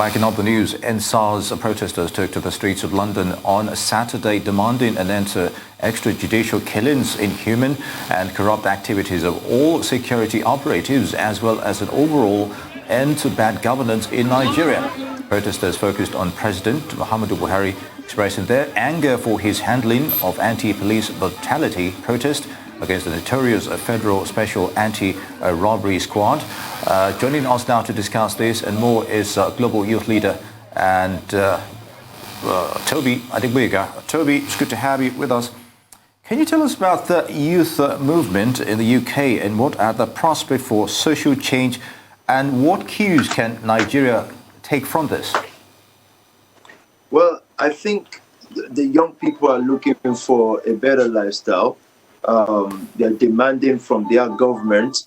back in other news, NSAS protesters took to the streets of London on Saturday demanding an end to extrajudicial killings, inhuman and corrupt activities of all security operatives, as well as an overall end to bad governance in Nigeria. Protesters focused on President Muhammadu Buhari, expressing their anger for his handling of anti-police brutality protest against the notorious Federal Special Anti-Robbery Squad. Joining us now to discuss this and more is Global Youth Leader and Tobi Adegboyega. Tobi, it's good to have you with us. Can you tell us about the youth movement in the UK and what are the prospects for social change and what cues can Nigeria take from this? Well, I think the young people are looking for a better lifestyle. They're demanding from their government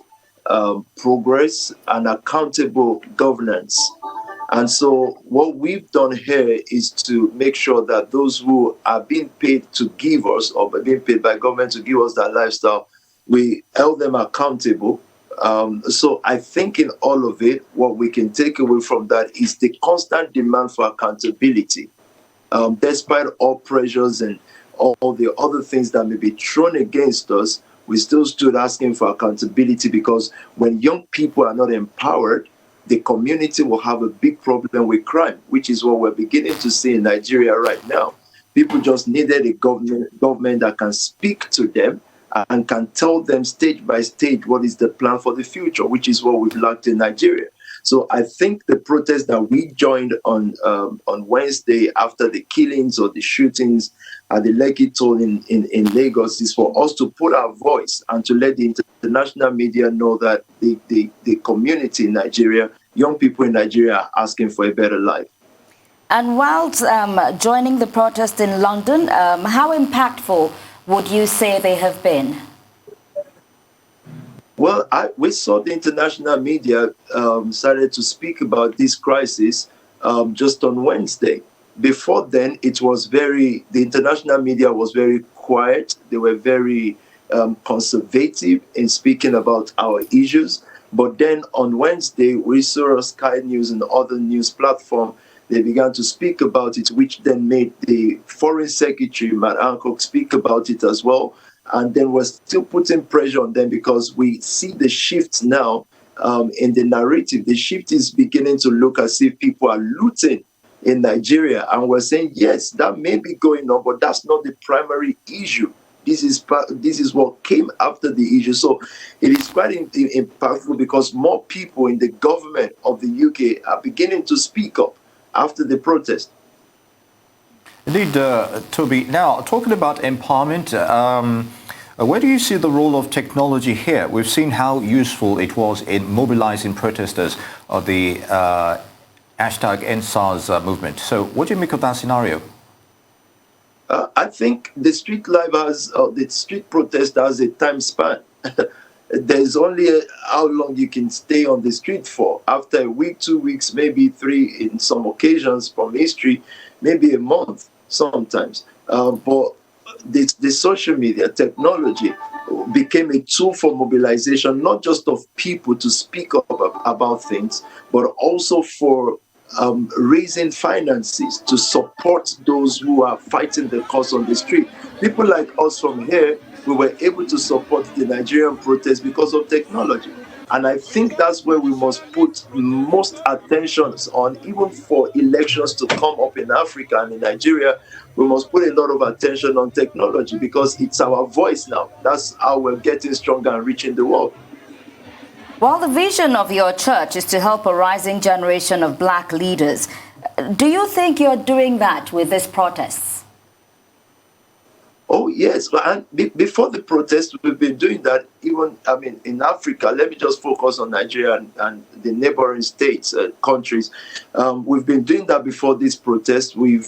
progress and accountable governance. And so what we've done here is to make sure that those who are being paid to give us or being paid by government to give us that lifestyle, we hold them accountable. So I think in all of it, what we can take away from that is the constant demand for accountability. Despite all pressures and all the other things that may be thrown against us, we still stood asking for accountability, because when young people are not empowered, the community will have a big problem with crime, which is what we're beginning to see in Nigeria right now. People just needed a government that can speak to them and can tell them stage by stage what is the plan for the future, which is what we've lacked in Nigeria. So I think the protest that we joined on Wednesday after the killings or the shootings at the Lekki toll in Lagos is for us to put our voice and to let the international media know that the community in Nigeria, young people in Nigeria, are asking for a better life. And whilst joining the protest in London, how impactful would you say they have been? Well, we saw the international media started to speak about this crisis just on Wednesday. Before then, the international media was very quiet. They were very conservative in speaking about our issues. But then on Wednesday, we saw Sky News and other news platforms. They began to speak about it, which then made the Foreign Secretary, Matt Hancock, speak about it as well. And then we're still putting pressure on them because we see the shift now in the narrative. The shift is beginning to look as if people are looting in Nigeria. And we're saying, yes, that may be going on, but that's not the primary issue. This is what came after the issue. So it is quite impactful because more people in the government of the UK are beginning to speak up after the protest. Indeed, Tobi. Now, talking about empowerment, where do you see the role of technology here? We've seen how useful it was in mobilizing protesters of the hashtag NSAS movement. So what do you make of that scenario? I think the street protest has a time span. There's only how long you can stay on the street for. After a week, 2 weeks, maybe 3 in some occasions from history, maybe a month sometimes. But the social media technology became a tool for mobilization, not just of people to speak up about things, but also for raising finances to support those who are fighting the cause on the street. People like us from here, we were able to support the Nigerian protest because of technology. And I think that's where we must put most attention on, even for elections to come up in Africa and in Nigeria. We must put a lot of attention on technology because it's our voice now. That's how we're getting stronger and reaching the world. Well, the vision of your church is to help a rising generation of black leaders. Do you think you're doing that with this protest? Oh, yes. And before the protest, we've been doing that even, in Africa. Let me just focus on Nigeria and the neighboring states, countries. We've been doing that before this protest. During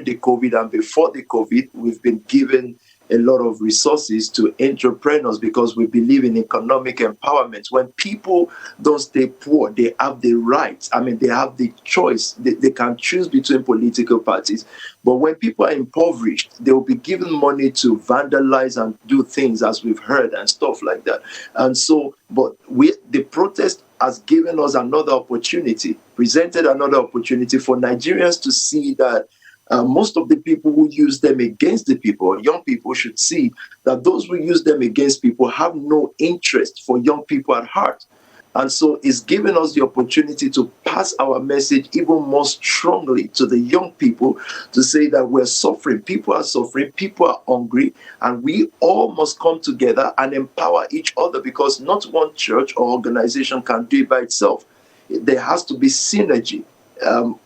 the COVID and before the COVID, we've been given a lot of resources to entrepreneurs because we believe in economic empowerment. When people don't stay poor, they have the right. They have the choice. They can choose between political parties. But when people are impoverished, they will be given money to vandalize and do things, as we've heard, and stuff like that. And so, the protest has given us another opportunity, presented another opportunity for Nigerians to see that most of the people who use them against the people, young people, should see that those who use them against people have no interest for young people at heart. And so it's given us the opportunity to pass our message even more strongly to the young people, to say that we're suffering, people are suffering, people are hungry, and we all must come together and empower each other, because not one church or organization can do it by itself. There has to be synergy.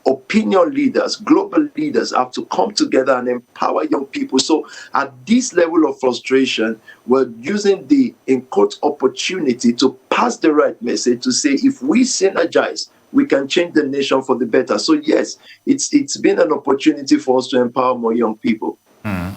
Opinion leaders, global leaders have to come together and empower young people. So at this level of frustration, we're using the, in quote, opportunity to pass the right message, to say if we synergize, we can change the nation for the better. So yes, it's been an opportunity for us to empower more young people.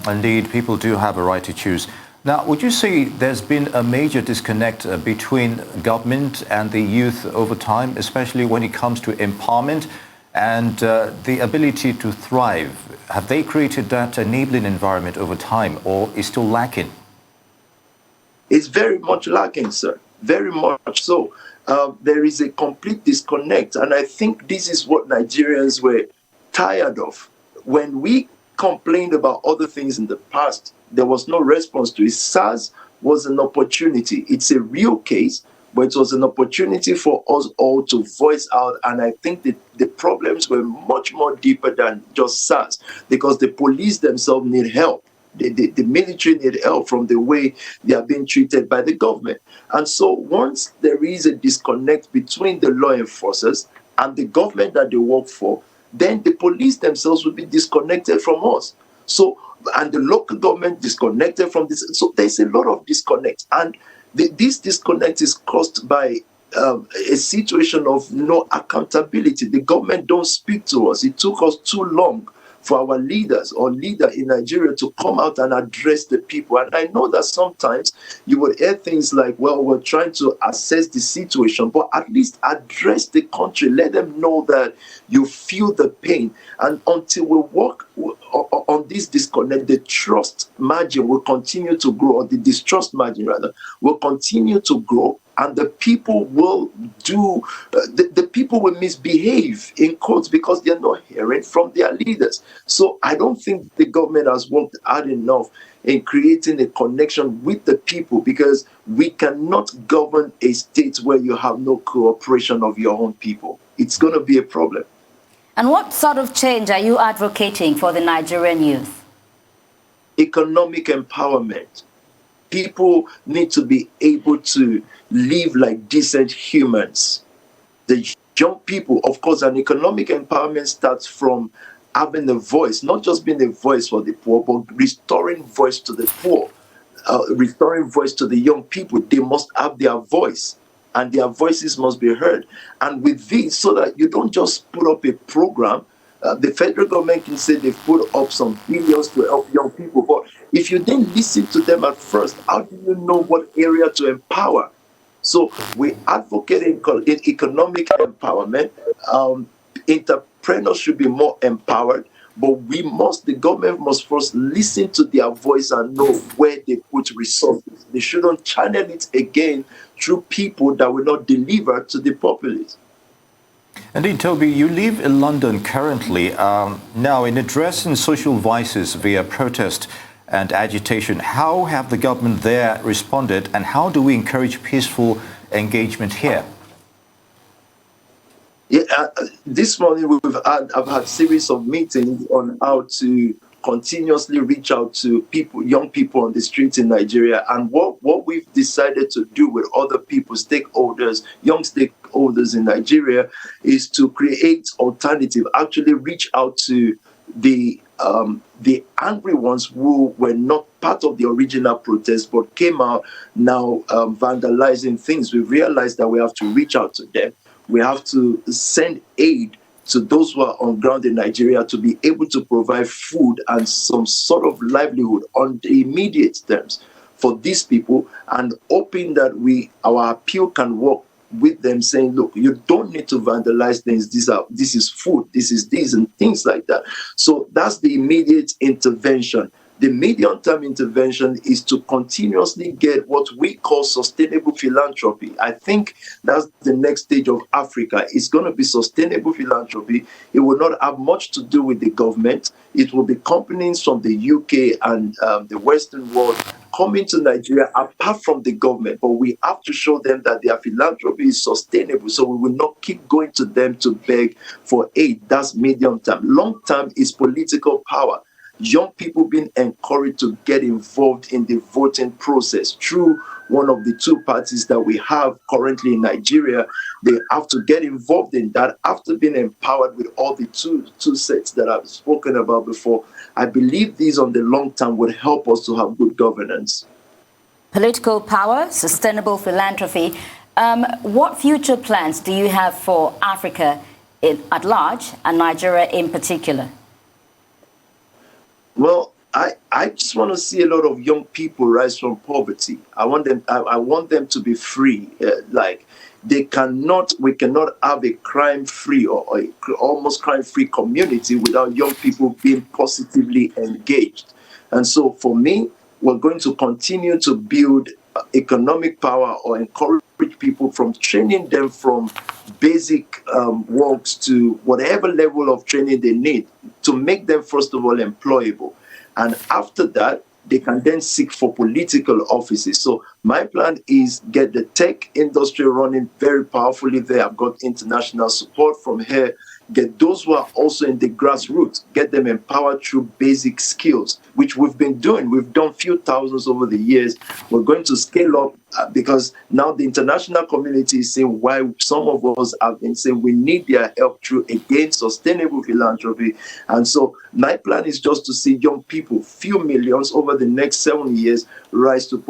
Indeed, people do have a right to choose. Now, would you say there's been a major disconnect between government and the youth over time, especially when it comes to empowerment and the ability to thrive? Have they created that enabling environment over time, or is still lacking? It's very much lacking, sir. Very much so. There is a complete disconnect. And I think this is what Nigerians were tired of. When we complained about other things in the past, there was no response to it. SARS was an opportunity. It's a real case, but it was an opportunity for us all to voice out. And I think that the problems were much more deeper than just SARS, because the police themselves need help. The military need help from the way they are being treated by the government. And so once there is a disconnect between the law enforcers and the government that they work for, then the police themselves will be disconnected from us. So, and the local government disconnected from this. So there's a lot of disconnect. And this disconnect is caused by a situation of no accountability. The government don't speak to us. It took us too long for our leaders or leader in Nigeria to come out and address the people. And I know that sometimes you would hear things like, well, we're trying to assess the situation, but at least address the country. Let them know that you feel the pain. And until we work on this disconnect, the trust margin will continue to grow, or the distrust margin rather, will continue to grow. And the people will do, the people will misbehave, in quotes, because they're not hearing from their leaders. So I don't think the government has worked hard enough in creating a connection with the people, because we cannot govern a state where you have no cooperation of your own people. It's going to be a problem. And what sort of change are you advocating for the Nigerian youth? Economic empowerment. People need to be able to live like decent humans. The young people, of course, an economic empowerment starts from having a voice, not just being a voice for the poor, but restoring voice to the poor, restoring voice to the young people. They must have their voice, and their voices must be heard. And with this, so that you don't just put up a program. The federal government can say they've put up some billions to help young people, but if you didn't listen to them at first, how do you know what area to empower? So we advocate in economic empowerment. Entrepreneurs should be more empowered, but the government must first listen to their voice and know where they put resources. They shouldn't channel it again through people that will not deliver to the populace. Indeed, Toby, you live in London currently. Now, in addressing social vices via protest and agitation, how have the government there responded, and how do we encourage peaceful engagement here? Yeah, this morning I've had series of meetings on how to continuously reach out to people, young people on the streets in Nigeria. And what we've decided to do with other people, stakeholders, young stakeholders in Nigeria, is to create alternative, actually reach out to the angry ones who were not part of the original protest but came out now vandalizing things. We realized that we have to reach out to them. We have to send aid to those who are on ground in Nigeria to be able to provide food and some sort of livelihood on the immediate terms for these people, and hoping that our appeal can work with them, saying, look, you don't need to vandalize things. This is food, this is this, and things like that. So that's the immediate intervention The medium-term intervention is to continuously get what we call sustainable philanthropy. I think that's the next stage of Africa. It's going to be sustainable philanthropy. It will not have much to do with the government. It will be companies from the UK and the Western world coming to Nigeria apart from the government, but we have to show them that their philanthropy is sustainable, so we will not keep going to them to beg for aid. That's medium term. Long term is political power. Young people being encouraged to get involved in the voting process through one of the two parties that we have currently in Nigeria. They have to get involved in that after being empowered with all the two sets that I've spoken about before. I believe these on the long term would help us to have good governance. Political power, sustainable philanthropy. What future plans do you have for Africa at large and Nigeria in particular? Well, I just want to see a lot of young people rise from poverty. I want them to be free. We cannot have a crime-free or almost crime-free community without young people being positively engaged. And so for me, we're going to continue to build economic power or encourage people from training them from basic works to whatever level of training they need to make them, first of all, employable. And after that, they can then seek for political offices. So my plan is get the tech industry running very powerfully there. I've got international support from here. Get those who are also in the grassroots, get them empowered through basic skills, which we've been doing. We've done few thousands over the years. We're going to scale up because now the international community is saying why some of us have been saying we need their help through, again, sustainable philanthropy. And so my plan is just to see young people, few millions over the next 7 years, rise to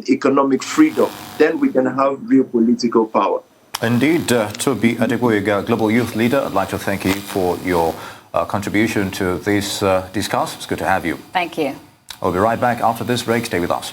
economic freedom. Then we can have real political power. Indeed, Tobi Adegboyega, Global Youth Leader, I'd like to thank you for your contribution to this discourse. It's good to have you. Thank you. We'll be right back after this break. Stay with us.